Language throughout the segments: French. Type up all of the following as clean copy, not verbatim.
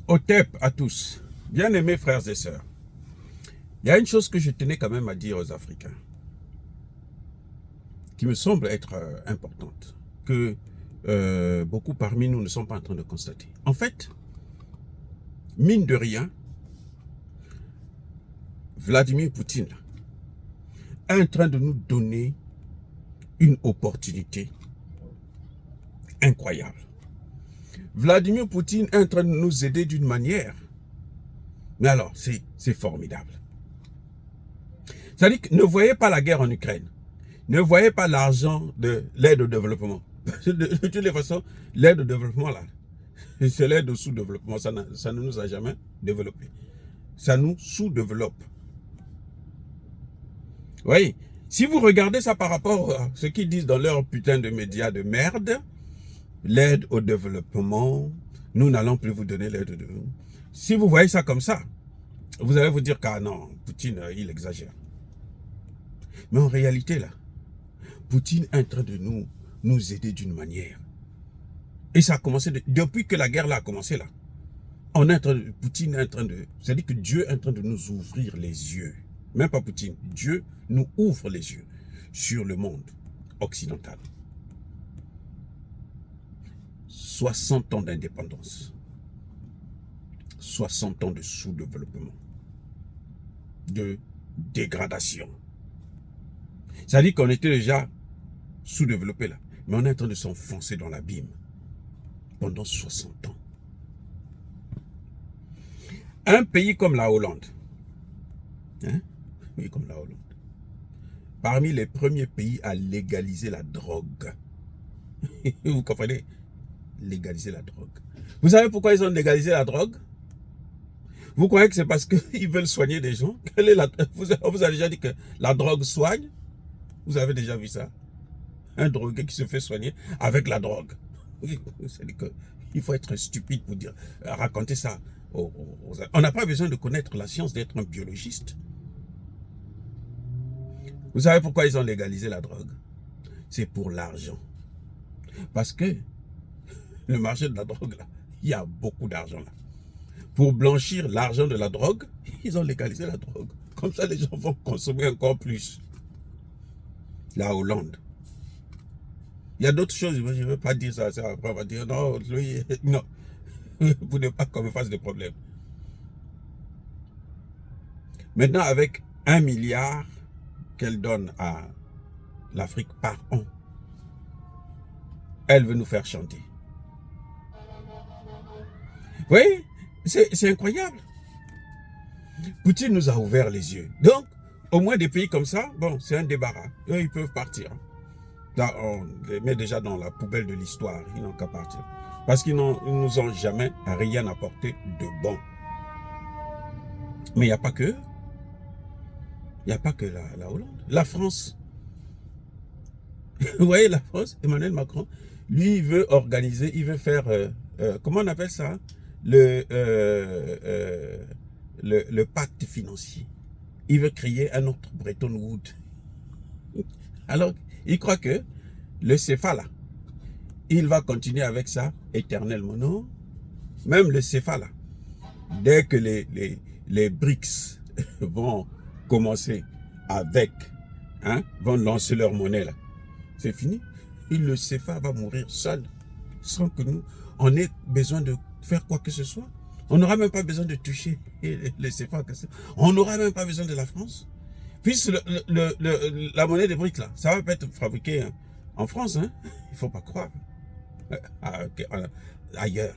Otep à tous, bien-aimés frères et sœurs, il y a une chose que je tenais quand même à dire aux Africains, qui me semble être importante, que beaucoup parmi nous ne sont pas en train de constater. En fait, mine de rien, Vladimir Poutine est en train de nous donner une opportunité incroyable. Vladimir Poutine est en train de nous aider d'une manière, mais alors, c'est formidable. C'est-à-dire que ne voyez pas la guerre en Ukraine. Ne voyez pas l'argent de l'aide au développement. De toutes les façons, l'aide au développement, là, c'est l'aide au sous-développement. Ça ne nous a jamais développé. Ça nous sous-développe. Oui. Si vous regardez ça par rapport à ce qu'ils disent dans leur putain de médias de merde, l'aide au développement, nous n'allons plus vous donner l'aide au développement. Si vous voyez ça comme ça, vous allez vous dire qu'ah non, Poutine, il exagère. Mais en réalité, là, Poutine est en train de nous aider d'une manière. Et ça a commencé, depuis que la guerre là a commencé là, Poutine est en train de, c'est-à-dire que Dieu est en train de nous ouvrir les yeux. Même pas Poutine, Dieu nous ouvre les yeux sur le monde occidental. 60 ans d'indépendance, 60 ans de sous-développement, de dégradation. C'est-à-dire qu'on était déjà sous-développé là, mais on est en train de s'enfoncer dans l'abîme pendant 60 ans. Un pays comme la Hollande, comme la Hollande, parmi les premiers pays à légaliser la drogue. Vous comprenez? Légaliser la drogue. Vous savez pourquoi ils ont légalisé la drogue? Vous croyez que c'est parce qu'ils veulent soigner des gens? On vous a déjà dit que la drogue soigne? Vous avez déjà vu ça? Un drogué qui se fait soigner avec la drogue. C'est-à-dire qu'il faut être stupide pour raconter ça. On n'a pas besoin de connaître la science, d'être un biologiste. Vous savez pourquoi ils ont légalisé la drogue? C'est pour l'argent. Parce que le marché de la drogue, là, il y a beaucoup d'argent là. Pour blanchir l'argent de la drogue, ils ont légalisé la drogue. Comme ça, les gens vont consommer encore plus. La Hollande. Il y a d'autres choses, je ne veux pas dire ça. Après, on va dire non, lui, non. Pour ne pas qu'on me fasse des problèmes. Maintenant, avec 1 milliard qu'elle donne à l'Afrique par an, elle veut nous faire chanter. Oui, c'est incroyable. Poutine nous a ouvert les yeux. Donc, au moins des pays comme ça, bon, c'est un débarras. Eux, ils peuvent partir. Là, on les met déjà dans la poubelle de l'histoire. Ils n'ont qu'à partir. Parce qu'ils ne nous ont jamais rien apporté de bon. Mais il n'y a pas que. Il n'y a pas que la Hollande. La France. Vous voyez, la France, Emmanuel Macron, lui, il veut organiser, il veut faire, comment on appelle ça? Le pacte financier. Il veut créer un autre Bretton Woods. Alors, il croit que le CFA là, il va continuer avec ça éternellement. Non. Même le CFA là, dès que les BRICS vont commencer avec, vont lancer leur monnaie là, c'est fini. Et le CFA va mourir seul, sans que nous, on ait besoin de faire quoi que ce soit. On n'aura même pas besoin de toucher le CFA. On n'aura même pas besoin de la France. Puisque la monnaie des BRICS, là, ça va pas être fabriqué en France. Il ne faut pas croire. Ailleurs.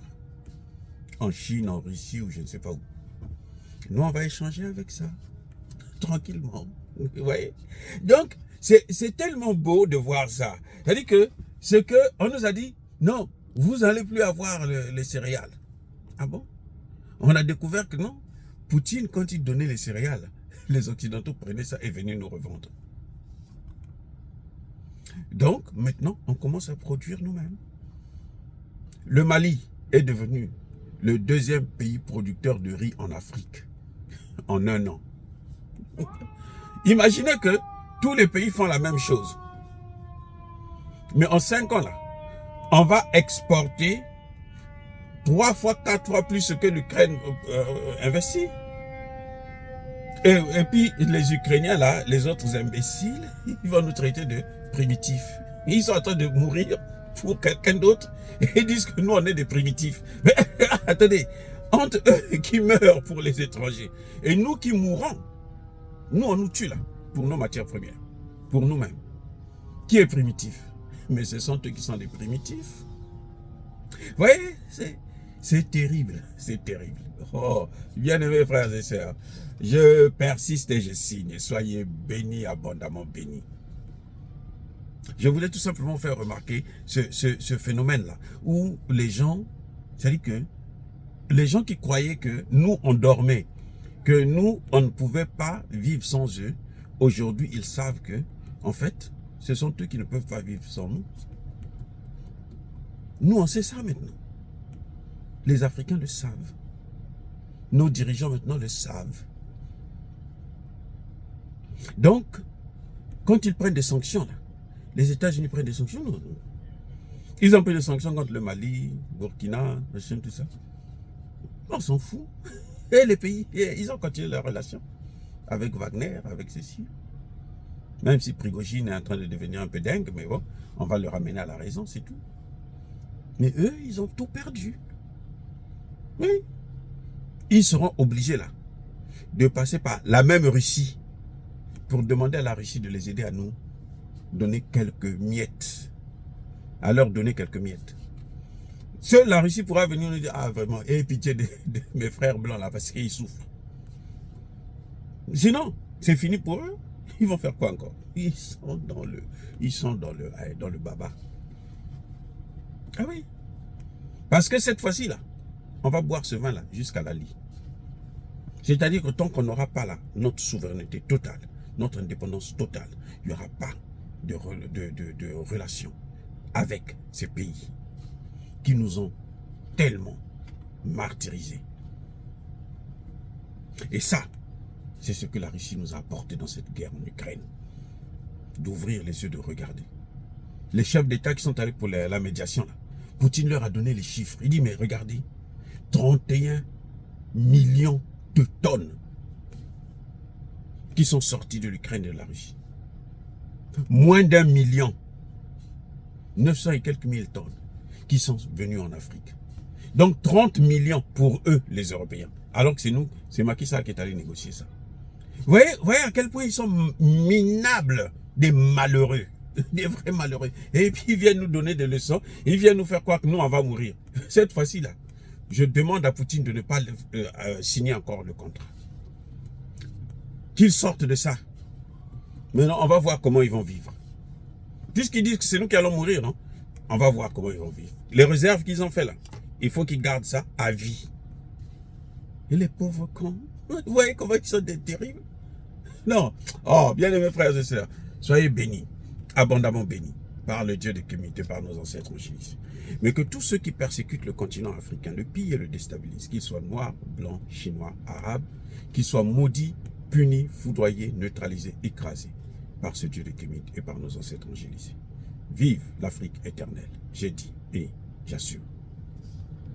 En Chine, en Russie ou je ne sais pas où. Nous, on va échanger avec ça. Tranquillement. Vous voyez? Donc, c'est tellement beau de voir ça. C'est-à-dire que c'est qu'on nous a dit, non, vous n'allez plus avoir les céréales. Ah bon? On a découvert que non. Poutine, quand il donnait les céréales, les Occidentaux prenaient ça et venaient nous revendre. Donc, maintenant, on commence à produire nous-mêmes. Le Mali est devenu le 2e pays producteur de riz en Afrique en 1 an. Imaginez que tous les pays font la même chose. Mais en 5 ans, là, on va exporter 3 fois, 4 fois plus que l'Ukraine investit. Et puis, les Ukrainiens, là, les autres imbéciles, ils vont nous traiter de primitifs. Ils sont en train de mourir pour quelqu'un d'autre et ils disent que nous, on est des primitifs. Mais attendez, entre eux qui meurent pour les étrangers et nous qui mourons, nous, on nous tue là, pour nos matières premières, pour nous-mêmes. Qui est primitif? Mais ce sont eux qui sont des primitifs. Vous voyez, c'est terrible, c'est terrible. Oh, bien-aimés frères et sœurs, je persiste et je signe. Soyez bénis, abondamment bénis. Je voulais tout simplement faire remarquer ce phénomène-là, où les gens, c'est-à-dire que les gens qui croyaient que nous, on dormait, que nous, on ne pouvait pas vivre sans eux, aujourd'hui, ils savent que, en fait, ce sont eux qui ne peuvent pas vivre sans nous. Nous, on sait ça maintenant. Les Africains le savent. Nos dirigeants maintenant le savent. Donc, quand ils prennent des sanctions, là, les États-Unis prennent des sanctions, non. Ils ont pris des sanctions contre le Mali, Burkina, machin, tout ça. On s'en fout. Et les pays, ils ont continué leur relation avec Wagner, avec ceci. Même si Prigojine est en train de devenir un peu dingue, mais bon, on va le ramener à la raison, c'est tout. Mais eux, ils ont tout perdu. Oui. Ils seront obligés là de passer par la même Russie pour demander à la Russie de les aider à nous donner quelques miettes. À leur donner quelques miettes. Seule la Russie pourra venir nous dire, ah vraiment, aie pitié de mes frères blancs là parce qu'ils souffrent. Sinon, c'est fini pour eux. Ils vont faire quoi encore? Ils sont dans le baba. Ah oui. Parce que cette fois-ci là, on va boire ce vin là jusqu'à la lie. C'est-à-dire que tant qu'on n'aura pas là notre souveraineté totale, notre indépendance totale, il n'y aura pas de relation avec ces pays qui nous ont tellement martyrisés. Et ça, c'est ce que la Russie nous a apporté dans cette guerre en Ukraine. D'ouvrir les yeux, de regarder. Les chefs d'État qui sont allés pour la médiation, là, Poutine leur a donné les chiffres. Il dit, mais regardez, 31 millions de tonnes qui sont sorties de l'Ukraine et de la Russie. Moins d'1 million, 900 et quelques mille tonnes qui sont venues en Afrique. Donc 30 millions pour eux, les Européens. Alors que c'est nous, c'est Macky Sall qui est allé négocier ça. Vous voyez à quel point ils sont minables, des malheureux, des vrais malheureux. Et puis ils viennent nous donner des leçons, ils viennent nous faire croire que nous on va mourir. Cette fois-ci là, je demande à Poutine de ne pas signer encore le contrat. Qu'ils sortent de ça. Maintenant, on va voir comment ils vont vivre. Puisqu'ils disent que c'est nous qui allons mourir, non? On va voir comment ils vont vivre. Les réserves qu'ils ont fait là, il faut qu'ils gardent ça à vie. Et les pauvres cons, vous voyez comment ils sont terribles? Non. Oh, bien aimés frères et sœurs, soyez bénis, abondamment bénis, par le Dieu de Kémité, par nos ancêtres en Jésus. Mais que tous ceux qui persécutent le continent africain, le pillent et le déstabilisent, qu'ils soient noirs, blancs, chinois, arabes, qu'ils soient maudits, punis, foudroyés, neutralisés, écrasés par ce Dieu de Kémité et par nos ancêtres angélisés. Vive l'Afrique éternelle, j'ai dit et j'assure.